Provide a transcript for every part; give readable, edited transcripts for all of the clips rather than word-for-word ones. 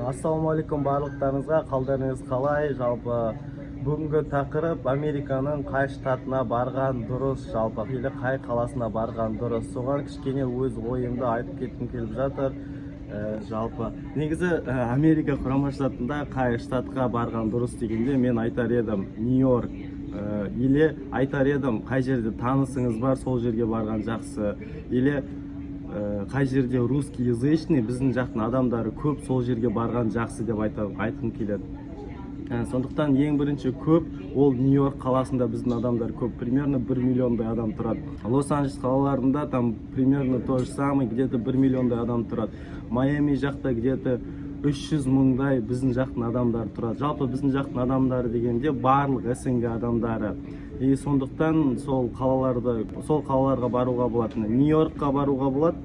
Ассалаумағалейкум барлықтарыңызға, қалдарыңыз қалай? Жалпы бүгінгі тақырып Американың қай штатына барған дұрыс, жалпы или қай қаласына барған дұрыс. Соған кішкене өз ойымды айтып кеткім келіп жатыр. Жалпы негізі Америка құрама штатында қай штатқа барған дұрыс дегенде мен айтар едім Нью-Йорк, или айтар едім қай жерде танысыңыз бар, сол жерге барған жақсы, или қай жерде русский язычный біздің жақтың адамдары көп, сол жерге барған жақсы деп айтқым келеді. Сондықтан ең бірінші көп ол Нью-Йорк қаласында біздің адамдар көп, примерно 1 миллиондай адам тұрады. Лос-Анджелес қалаларында там примерно то же самое, где-то 1 миллиондай адам тұрады. Майами жақта где-то 300 мыңдай біздің жақтың адамдары тұрады. Жалпы біздің жақтың адамдары дегенде барлық СНГ адамдары. И сондықтан сол қалаларға баруға болады. Нью-Йоркқа баруға болады,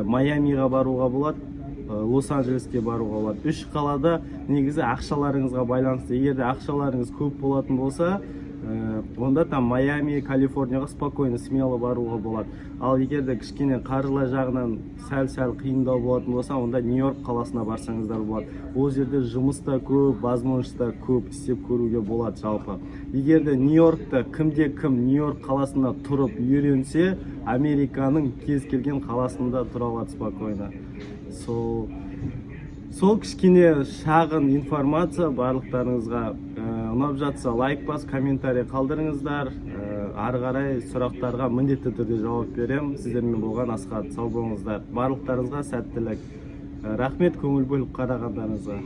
Майамиға баруға болады, Лос-Анджелеске баруға болады. Үш қалада негізі ақшаларыңызға байланысты. Егер де ақшаларыңыз көп болатын болса, онда там Майами, Калифорнияға спокойно, смело баруға болады. Ал егер де кішкене қаржылай жағынан сәл қиындау болатын болса, онда Нью-Йорк қаласына барсаңыздар болады. Ол жерде жұмыс та көп, возможность та көп, істеп көруге болады жалпы. Егер де Нью-Йоркта кім Нью-Йорк қаласында тұрып үйренсе, Американың кез келген қаласында тұра алады спокойно. Сол кішкене шағын информация барлықтарыңызға ұнап жатса лайк бас, комментарий қалдырыңыздар. Ары қарай сұрақтарға міндетті түрде жауап берем. Сіздермен болған Асхат, сау болыңыздар. Барлықтарыңызға сәттілік. Рахмет көңіл бөліп қарағандарыңызға.